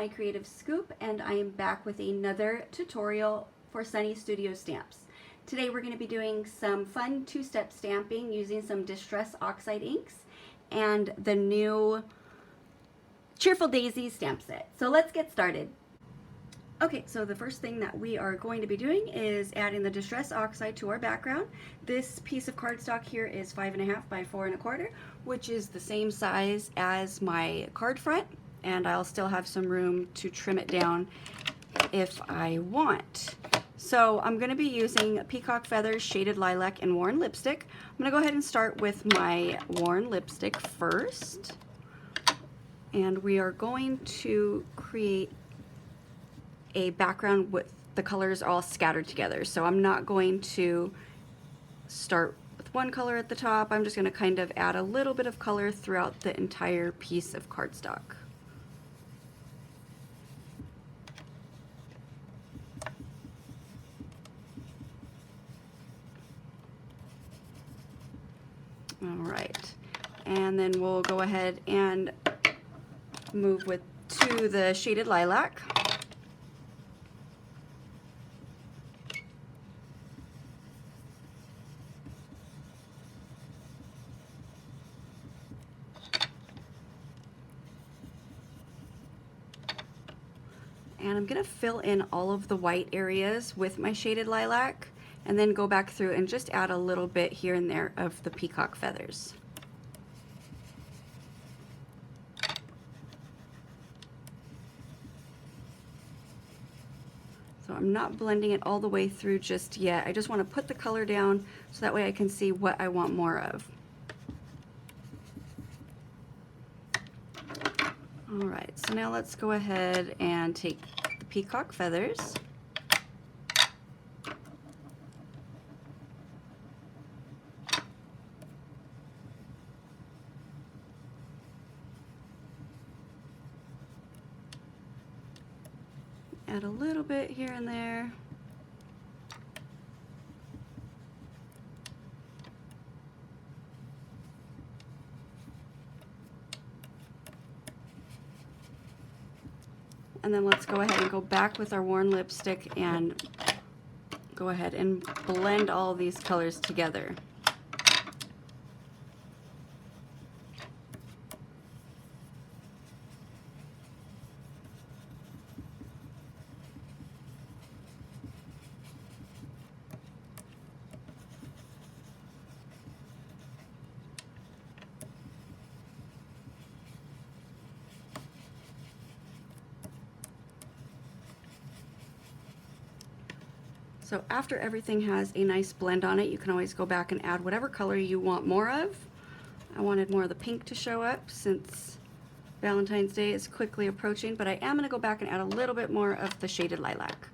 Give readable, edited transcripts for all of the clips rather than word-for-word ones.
Creative Scoop, and I am back with another tutorial for Sunny Studio Stamps. Today we're going to be doing some fun two-step stamping using some Distress Oxide inks and the new Cheerful Daisy stamp set. So let's get started. Okay, so the first thing that we are going to be doing is adding the Distress Oxide to our background. This piece of cardstock here is 5.5 by 4.25, which is the same size as my card front, and I'll still have some room to trim it down if I want. So I'm going to be using Peacock Feathers, Shaded Lilac, and Worn Lipstick. I'm going to go ahead and start with my Worn Lipstick first, and we are going to create a background with the colors all scattered together. So I'm not going to start with one color at the top. I'm just going to kind of add a little bit of color throughout the entire piece of cardstock. All right, and then we'll go ahead and move to the Shaded Lilac. And I'm going to fill in all of the white areas with my Shaded Lilac, and then go back through and just add a little bit here and there of the Peacock Feathers. So I'm not blending it all the way through just yet. I just want to put the color down so that way I can see what I want more of. All right, so now let's go ahead and take the Peacock Feathers. Add a little bit here and there. And then let's go ahead and go back with our Worn Lipstick and go ahead and blend all these colors together. So after everything has a nice blend on it, you can always go back and add whatever color you want more of. I wanted more of the pink to show up since Valentine's Day is quickly approaching, but I am going to go back and add a little bit more of the Shaded Lilac.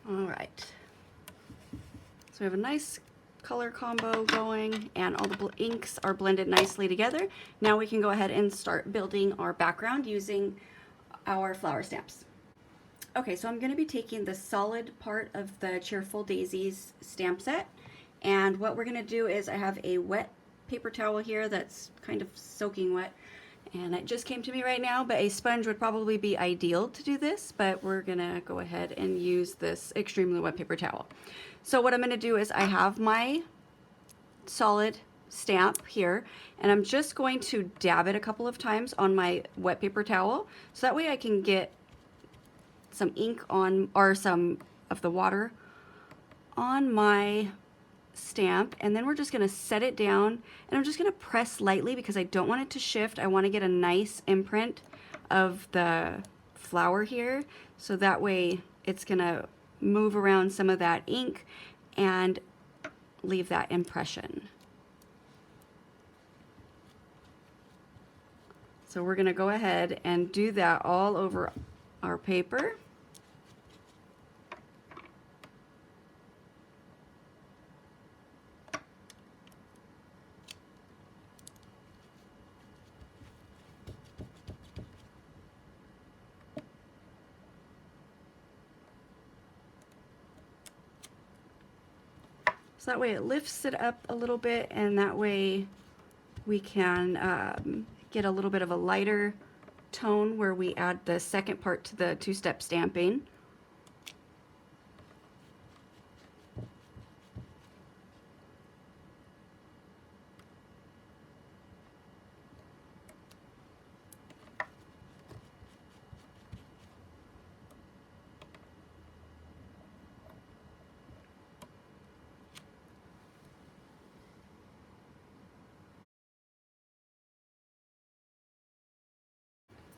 All right, so we have a nice color combo going and all the inks are blended nicely together. Now we can go ahead and start building our background using our flower stamps. Okay, so I'm going to be taking the solid part of the Cheerful Daisies stamp set, and what we're going to do is I have a wet paper towel here that's kind of soaking wet, and it just came to me right now, but a sponge would probably be ideal to do this, but we're gonna go ahead and use this extremely wet paper towel. So what I'm gonna do is I have my solid stamp here, and I'm just going to dab it a couple of times on my wet paper towel, so that way I can get some ink on, or some of the water on my stamp, and then we're just going to set it down, and I'm just going to press lightly because I don't want it to shift. I want to get a nice imprint of the flower here, so that way it's going to move around some of that ink and leave that impression. So we're going to go ahead and do that all over our paper. So that way it lifts it up a little bit, and that way we can get a little bit of a lighter tone where we add the second part to the two-step stamping.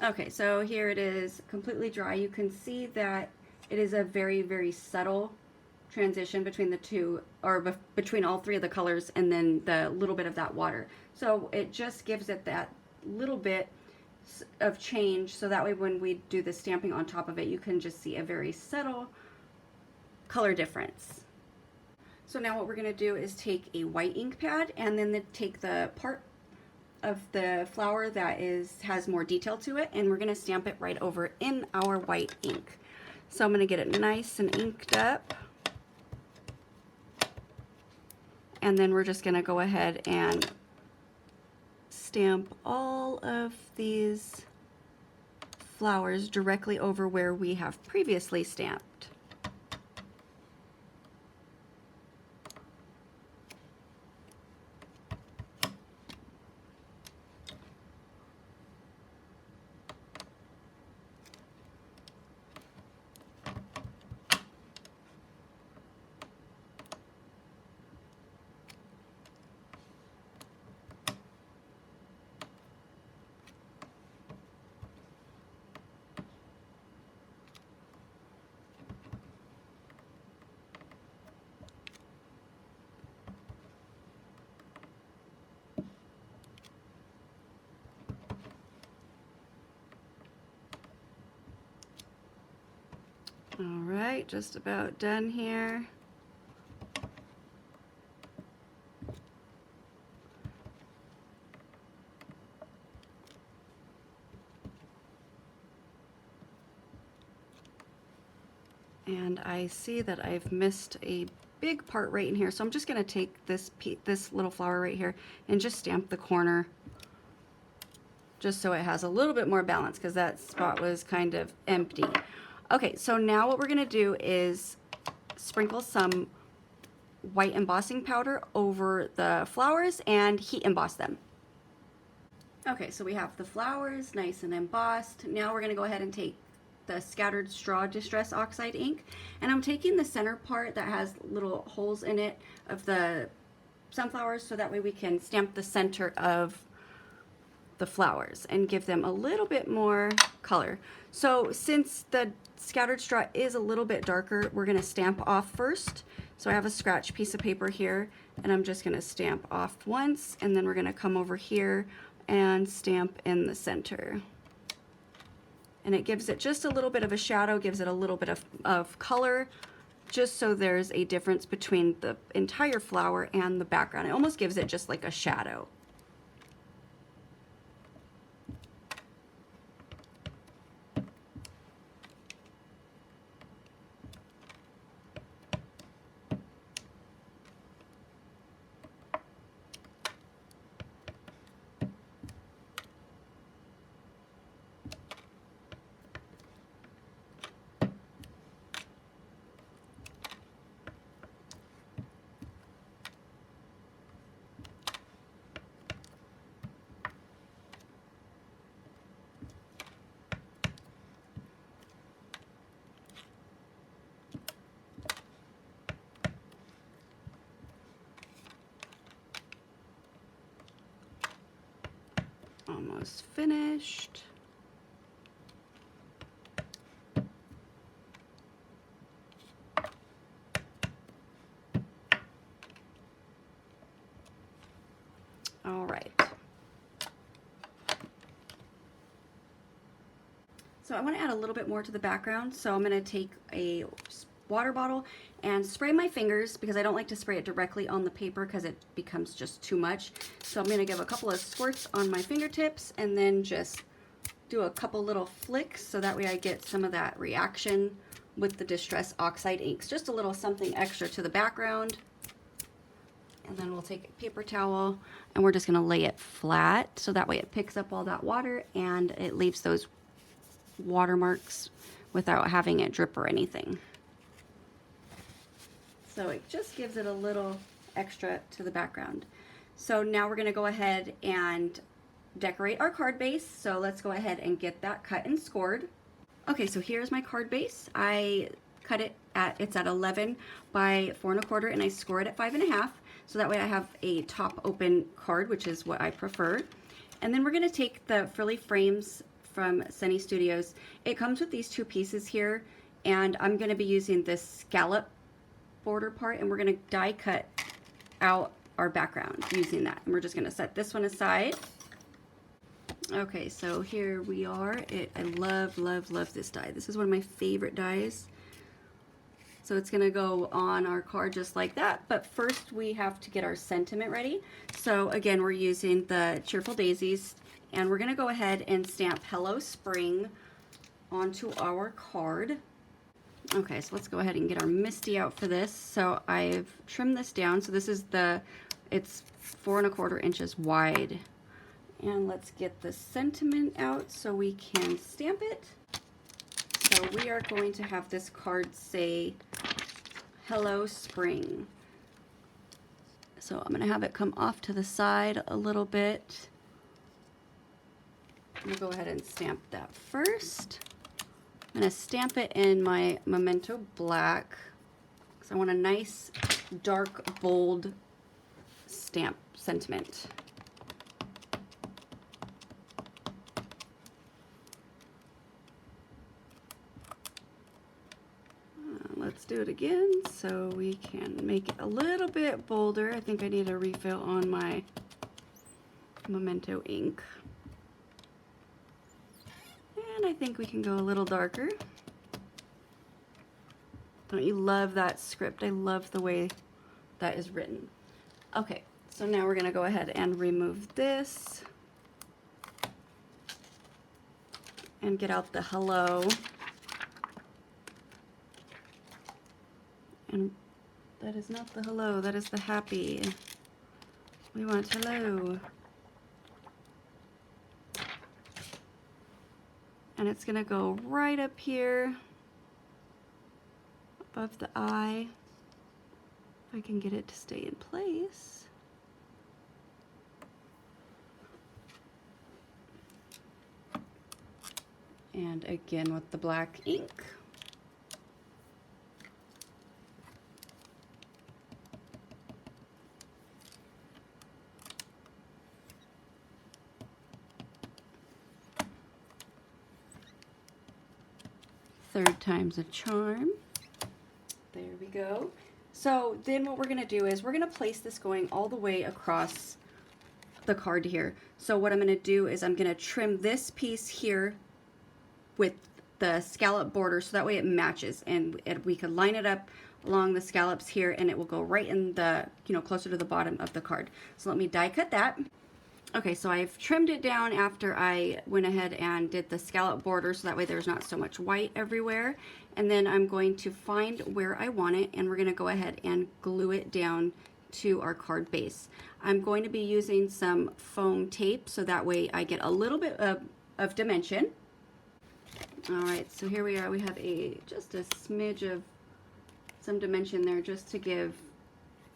Okay, so here it is completely dry. You can see that it is a very, very subtle transition between the two, or between all three of the colors, and then the little bit of that water. So it just gives it that little bit of change, so that way when we do the stamping on top of it, you can just see a very subtle color difference. So now what we're going to do is take a white ink pad, and then take the part of the flower that has more detail to it, and we're going to stamp it right over in our white ink. So I'm going to get it nice and inked up, and then we're just going to go ahead and stamp all of these flowers directly over where we have previously stamped. All right, just about done here. And I see that I've missed a big part right in here, so I'm just going to take this little flower right here and just stamp the corner, just so it has a little bit more balance, because that spot was kind of empty. Okay, so now what we're going to do is sprinkle some white embossing powder over the flowers and heat emboss them. Okay, so we have the flowers nice and embossed. Now we're going to go ahead and take the Scattered Straw Distress Oxide ink, and I'm taking the center part that has little holes in it of the sunflowers, so that way we can stamp the center of the flowers and give them a little bit more color. So since the Scattered Straw is a little bit darker, we're going to stamp off first. So I have a scratch piece of paper here, and I'm just going to stamp off once, and then we're going to come over here and stamp in the center. And it gives it just a little bit of a shadow, gives it a little bit of color, just so there's a difference between the entire flower and the background. It almost gives it just like a shadow. Almost finished. All right. So I want to add a little bit more to the background, so I'm going to take a water bottle and spray my fingers, because I don't like to spray it directly on the paper because it becomes just too much. So I'm going to give a couple of squirts on my fingertips and then just do a couple little flicks, so that way I get some of that reaction with the Distress Oxide inks. Just a little something extra to the background. And then we'll take a paper towel and we're just gonna lay it flat so that way it picks up all that water and it leaves those watermarks without having it drip or anything. So it just gives it a little extra to the background. So now we're gonna go ahead and decorate our card base. So let's go ahead and get that cut and scored. Okay, so here's my card base. I cut it it's at 11 by 4 1/4 and I score it at 5 1/2. So that way I have a top open card, which is what I prefer. And then we're gonna take the frilly frames from Sunny Studios. It comes with these 2 pieces here, and I'm gonna be using this scallop border part, and we're gonna die cut out our background using that. And we're just gonna set this one aside. Okay, so here we are. I love, love, love this die. This is one of my favorite dies. So it's gonna go on our card just like that, but first we have to get our sentiment ready. So again, we're using the Cheerful Daisies, and we're gonna go ahead and stamp Hello Spring onto our card. Okay, so let's go ahead and get our Misty out for this. So I've trimmed this down, so this is it's 4 1/4 inches wide. And let's get the sentiment out so we can stamp it. So we are going to have this card say, Hello Spring. So I'm gonna have it come off to the side a little bit. We'll go ahead and stamp that first. I'm gonna stamp it in my Memento Black, because I want a nice, dark, bold stamp sentiment. Let's do it again so we can make it a little bit bolder. I think I need a refill on my Memento ink. And I think we can go a little darker. Don't you love that script? I love the way that is written. Okay, so now we're gonna go ahead and remove this and get out the hello. And that is not the hello, that is the happy. We want hello. And it's gonna go right up here above the eye. If I can get it to stay in place. And again with the black ink. Third time's a charm. There we go. So then what we're gonna do is we're gonna place this going all the way across the card here. So what I'm gonna do is I'm gonna trim this piece here with the scallop border so that way it matches, and we could line it up along the scallops here and it will go right in the, closer to the bottom of the card. So let me die cut that. Okay, so I've trimmed it down after I went ahead and did the scallop border so that way there's not so much white everywhere. And then I'm going to find where I want it, and we're gonna go ahead and glue it down to our card base. I'm going to be using some foam tape so that way I get a little bit of dimension. All right, so here we are. We have just a smidge of some dimension there just to give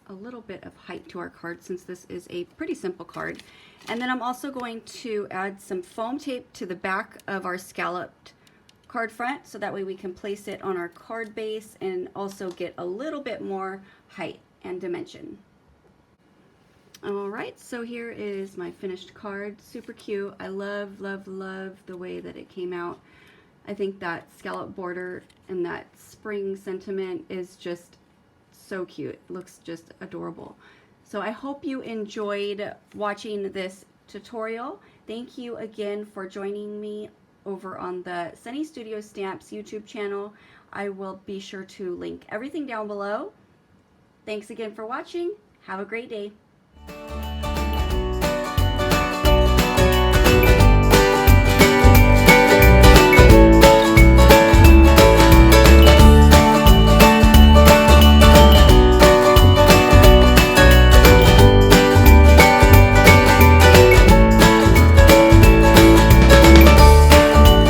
a little bit of height to our card, since this is a pretty simple card. And then I'm also going to add some foam tape to the back of our scalloped card front so that way we can place it on our card base and also get a little bit more height and dimension. All right, so here is my finished card. Super cute. I love, love, love the way that it came out. I think that scallop border and that spring sentiment is just so cute. It looks just adorable. So I hope you enjoyed watching this tutorial. Thank you again for joining me over on the Sunny Studio Stamps YouTube channel. I will be sure to link everything down below. Thanks again for watching. Have a great day.